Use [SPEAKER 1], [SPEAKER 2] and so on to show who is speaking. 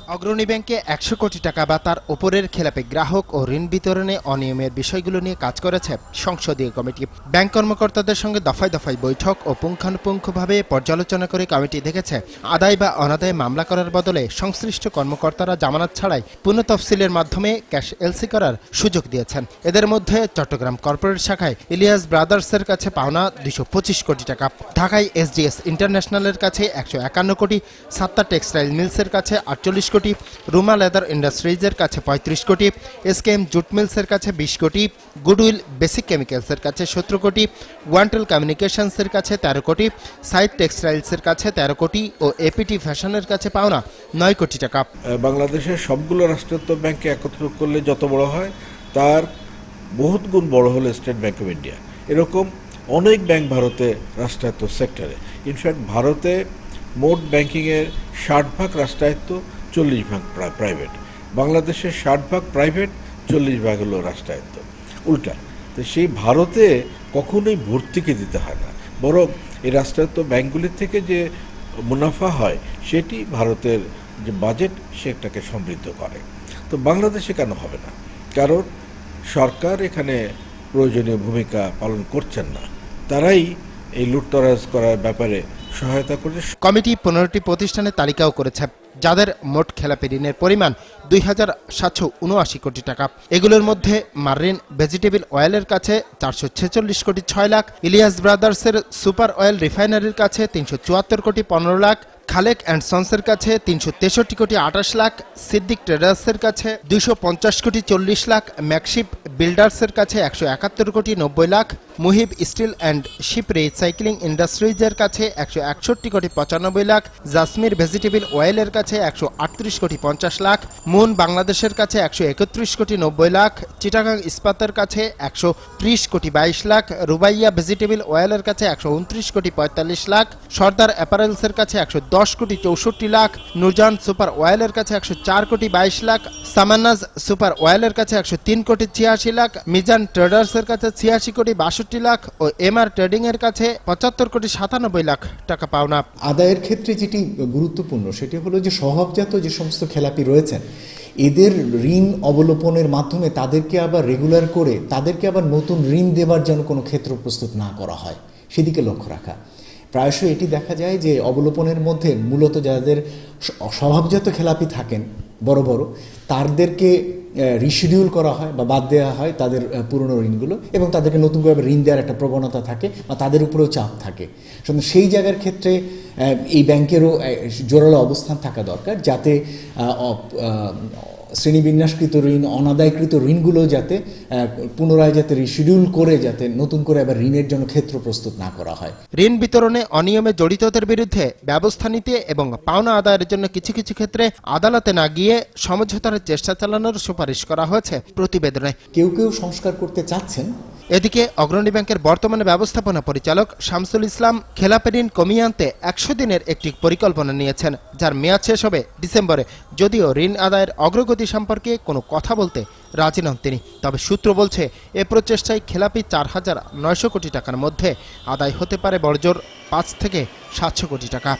[SPEAKER 1] অগ্রণী ব্যাংকে ১০০ কোটি টাকা বা তার ওপরের খেলাপি গ্রাহক ও ঋণ বিতরণে অনিয়মের বিষয়গুলো নিয়ে কাজ করেছে সংসদীয় কমিটি। ব্যাংক কর্মকর্তাদের সঙ্গে দফায় দফায় বৈঠক ও পুঙ্খানুপুঙ্খভাবে পর্যালোচনা করে কমিটি দেখেছে আদায় বা অনাদায়ে মামলা করার বদলে সংশ্লিষ্ট কর্মকর্তারা জামানত ছাড়াই পুনঃতফসিলের মাধ্যমে ক্যাশ এলসি করার সুযোগ দিয়েছেন। এদের মধ্যে চট্টগ্রাম কর্পোরেট শাখায় ইলিয়াস ব্রাদার্সের কাছে পাওনা ২২৫ কোটি টাকা, ঢাকায় এসডিএস ইন্টারন্যাশনালের কাছে ১৫১ কোটি, সাত্তার টেক্সটাইল মিলসের কাছে ৪৮ কোটি, রুমা লেদার ইন্ডাস্ট্রিজের কাছে ৩৫ কোটি, এসকেএম জুট মিলসের কাছে ২০ কোটি, গুডউইল বেসিক কেমিক্যালসের কাছে ১৭ কোটি, ওয়ান্টেল কমিউনিকেশনসের কাছে ১৩ কোটি, সাইড টেক্সটাইলসের কাছে ১৩ কোটি ও এপিটি ফ্যাশনের কাছে পাওনা ৯ কোটি টাকা।
[SPEAKER 2] বাংলাদেশের সবগুলো রাষ্ট্রায়ত্ত ব্যাংকে একত্র করলে যত বড় হয় তার বহুত গুণ বড় হলো স্টেট ব্যাংক অফ ইন্ডিয়া। এরকম অনেক ব্যাংক ভারতে রাষ্ট্রায়ত্ত সেক্টরে। ইনফ্যাক্ট ভারতে মোট ব্যাংকিংয়ের ৬০% রাষ্ট্রায়ত্ত, ৪০% প্রাইভেট। বাংলাদেশে ৬০% প্রাইভেট, ৪০% হলো রাষ্ট্রায়ত্ত। উল্টা, তো সেই ভারতে কখনোই ভর্তুকি দিতে হয় না, বরং এই রাষ্ট্রায়ত্ত ব্যাংকগুলির থেকে যে মুনাফা হয় সেটি ভারতের যে বাজেট সেটাকে সমৃদ্ধ করে। তো বাংলাদেশে কেন হবে না? কারণ সরকার এখানে প্রয়োজনীয় ভূমিকা পালন করছেন না, তারাই এই লুটতরাজ করার ব্যাপারে সহায়তা করছে।
[SPEAKER 1] কমিটি ১৫টি প্রতিষ্ঠানের তালিকাও করেছে যাদের মোট খেলাপি ঋণের পরিমাণ ২,৭৭৯ কোটি টাকা। এগুলোর মধ্যে মার্রিন ভেজিটেবল অয়েলের কাছে ৪৪৬ কোটি ৬ লাখ, ইলিয়াস ব্রাদার্সের সুপার অয়েল রিফাইনারির কাছে ৩৭৪ কোটি ১৫ লাখ, খালেক অ্যান্ড সন্সের কাছে ৩৬৩ কোটি ২৮ লাখ, সিদ্দিক ট্রেডার্সের কাছে ২৫০ কোটি ৪০ লাখ, ম্যাকশিপ বিল্ডার্সের কাছে ১৭১ crore ৯০ lakh, Muhib steel and ship recycling ইন্ডাস্ট্রিজের কাছে ১৬১ কোটি ৯৫ লাখ, জাসমির ভেজিটেবল অয়েলের কাছে ১৩৮ কোটি ৫০ লাখ, মুন বাংলাদেশের কাছে ১৩১ কোটি ৯০ লাখ, চিটাগাং ইস্পাতের কাছে ১৩০ কোটি ২২ লাখ, রুবাইয়া ভেজিটেবল অয়েলের কাছে ১২৯ কোটি ৪৫ লাখ, সর্দার অ্যাপারেলসের কাছে ১১০ কোটি ৬৪ লাখ, নুরজান সুপার অয়েলের কাছে ১০৪ কোটি ২২ লাখ, সামান্নাজ সুপার অয়েলের কাছে ১০৩ কোটি ৮৬ লাখ, মিজান ট্রেডার্সের কাছে ৮৬ কোটি ৬২ লাখ ও এমআর ট্রেডিং এর কাছে ৭৫ কোটি ৯৭ লাখ টাকা পাওনা।
[SPEAKER 3] আদায়ের ক্ষেত্রে যেটি গুরুত্বপূর্ণ সেটি হলো যে স্বভাবজাত যে সমস্ত খেলাপি রয়েছেন এদের ঋণ অবলোপনের মাধ্যমে তাদেরকে আবার রেগুলার করে তাদেরকে আবার নতুন ঋণ দেবার যেন কোনো ক্ষেত্র প্রস্তুত না করা হয় সেদিকে লক্ষ্য রাখা। প্রায়শই এটি দেখা যায় যে অবলোপনের মধ্যে মূলত যাদের স্বভাবজাত খেলাপি থাকেন বড় বড় তাদেরকে রিশিডিউল করা হয় বা বাদ দেওয়া হয় তাদের পুরনো ঋণগুলো, এবং তাদেরকে নতুন করে ঋণ দেওয়ার একটা প্রবণতা থাকে বা তাদের উপরেও চাপ থাকে। সুতরাং সেই জায়গার ক্ষেত্রে এই ব্যাংকেরও জোরালো অবস্থান থাকা দরকার যাতে শ্রেণীবিন্যাসকৃত ঋণ, অনাদায়কৃত ঋণগুলো যাতে পুনরায় যাতে রিশিডিউল করে যাতে নতুন করে আবার ঋণের জন্য ক্ষেত্র প্রস্তুত না করা হয়।
[SPEAKER 1] ঋণ বিতরণে অনিয়মে জড়িতদের বিরুদ্ধে ব্যবস্থা নিতে এবং পাওনা আদায়ের জন্য কিছু কিছু ক্ষেত্রে আদালতে না গিয়ে সমঝোতার চেষ্টা চালানোর সুপারিশ করা হয়েছে প্রতিবেদনে।
[SPEAKER 3] কেউ কেউ সংস্কার করতে চাচ্ছেন।
[SPEAKER 1] এদিকে অগ্রণী ব্যাংকের বর্তমানে ব্যবস্থাপনা পরিচালক শামসুল ইসলাম খেলাপি ঋণ কমিয়ে আনতে ১০০ দিনের একটি পরিকল্পনা নিয়েছেন, যার মেয়াদ শেষ হবে ডিসেম্বরে। যদিও ঋণ আদায়ের অগ্রগতি সম্পর্কে কোনো কথা বলতে রাজি নন তিনি, তবে সূত্র বলছে এ প্রচেষ্টায় খেলাপি ৪,৯০০ কোটি টাকার মধ্যে আদায় হতে পারে বড়জোর ৫ থেকে ৭০০ কোটি টাকা।